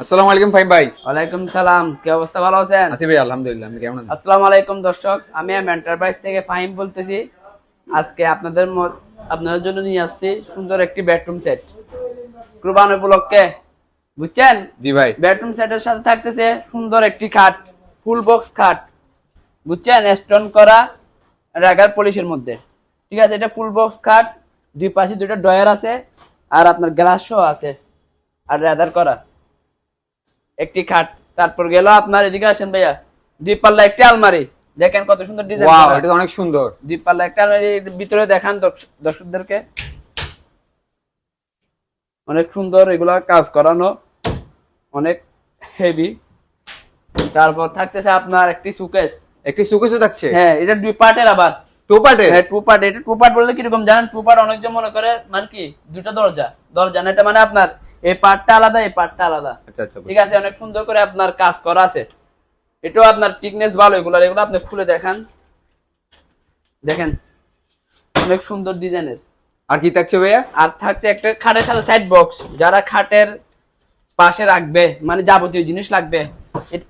আসসালামু আলাইকুম ফাহিম ভাই। ওয়ালাইকুম সালাম, কি অবস্থা? ভালো আছেন? আছি ভাই, আলহামদুলিল্লাহ। আপনি কেমন আছেন? আসসালামু আলাইকুম দর্শক, আমি এন্টারপ্রাইজ থেকে ফাহিম বলতেছি। আজকে আপনাদের জন্য নিয়ে আসছি সুন্দর একটি বেডরুম সেট কুরবানি উপলক্ষে, বুঝছেন? জি ভাই। বেডরুম সেটের সাথে থাকতেছে সুন্দর একটি খাট, ফুল বক্স খাট, বুঝছেন? স্টোন করা রাগার পলিশের মধ্যে, ঠিক আছে? এটা ফুল বক্স খাট, দুই পাশে দুটো ড্রয়ার আছে, আর আপনার গ্লাস সহ আছে, আর রেদার করা একটি খাট। তারপর গেল আপনার, এদিকে আসেন ভাইয়া, দুই পাল্লা একটি আলমারি, দেখেন কত সুন্দর ডিজাইন। ওয়াও, এটা তো অনেক সুন্দর। দুই পাল্লা একটা আলমারি, ভিতরে দেখান দর্শকদেরকে, অনেক সুন্দর, এগুলা কাজ করানো, অনেক হেভি। তারপর থাকতেছে আপনার একটি সুকেস। একটি সুকেসও থাকছে? হ্যাঁ, এটা দুই পার্টের, আবার টু পার্টের। হ্যাঁ, টু পার্ট। এটা টু পার্ট বলতে কিরকম জানেন? টু পার্ট অনেকজন মনে করে মানে কি দুটা দরজা, দরজা না, এটা মানে আপনার এই পার্টটা আলাদা, এই পার্টটা আলাদা। আচ্ছা আচ্ছা, ঠিক আছে, অনেক সুন্দর করে আপনার কাজ করা আছে। এটাও আপনার টিকনেস ভালো, এগুলো আপনি খুলে দেখান, দেখেন অনেক সুন্দর ডিজাইনের। আর কি থাকছে ভাইয়া? আর থাকছে একটা খাটের সাথে সাইড বক্স, যারা খাটের পাশে রাখবে মানে যাবতীয় জিনিস লাগবে,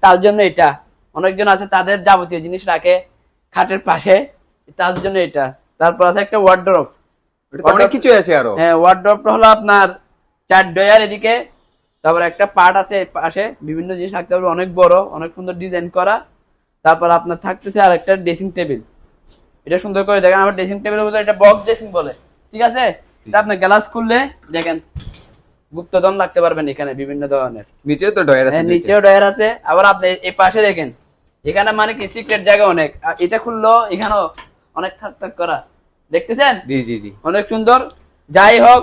তার জন্য এটা। অনেকজন আছে তাদের যাবতীয় জিনিস রাখে খাটের পাশে, তার জন্য এটা। তারপর আছে একটা ওয়ার্ডরোব। এটা তো অনেক কিছু আছে আরো। হ্যাঁ, ওয়ার্ডরোবটা হলো আপনার 4 ডয়ার এদিকে, তারপর একটা পার্ট আছে পাশে, বিভিন্ন জিনিস রাখতে পারবে, অনেক বড়, অনেক সুন্দর ডিজাইন করা। তারপর আপনার থাকতেছে আর একটা ড্রেসিং টেবিল, এটা সুন্দর করে দেখেন। আমার ড্রেসিং টেবিলের মধ্যে এটা বক্স ড্রেসিং বলে, ঠিক আছে? এটা আপনি গ্লাস খুললে দেখেন গুপ্তধন রাখতে পারবেন এখানে, বিভিন্ন ধরনের। নিচেও তো ডয়ার আছে? হ্যাঁ, নিচেও ডয়ার আছে। আবার আপনি এই পাশে দেখেন, এখানে মানে কি সিক্রেট জায়গা অনেক। আর এটা খুললো, এখানেও অনেক থাক থাক করা, দেখতেছেন? জি জি জি। অনেক সুন্দর। যাই হোক,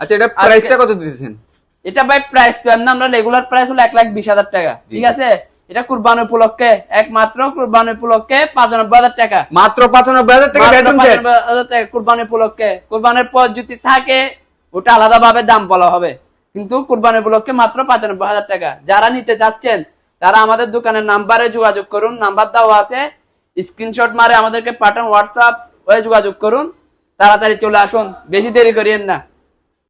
আচ্ছা, এটা প্রাইসটা কত দিতেছেন? এটা ভাই প্রাইস তো আমরা রেগুলার প্রাইস হলো 1,20,000 টাকা, ঠিক আছে? এটা কুরবানি উপলক্ষে, একমাত্র কুরবানি উপলক্ষে 95,000 টাকা। মাত্র 95,000 টাকা বেডরুম সেট? 95,000 টাকা কুরবানি উপলক্ষে। কুরবানির পর যদি থাকে ওটা আলাদা ভাবে দাম বলা হবে, কিন্তু কুরবানি উপলক্ষে মাত্র 95,000 টাকা। যারা নিতে চাচ্ছেন তারা আমাদের দোকানের নাম্বারে যোগাযোগ করুন, নাম্বার দেওয়া আছে, স্ক্রিনশট মারে আমাদেরকে পাঠান, হোয়াটসঅ্যাপ হয়ে যোগাযোগ করুন, তাড়াতাড়ি চলে আসুন, বেশি দেরি করিয়েন না।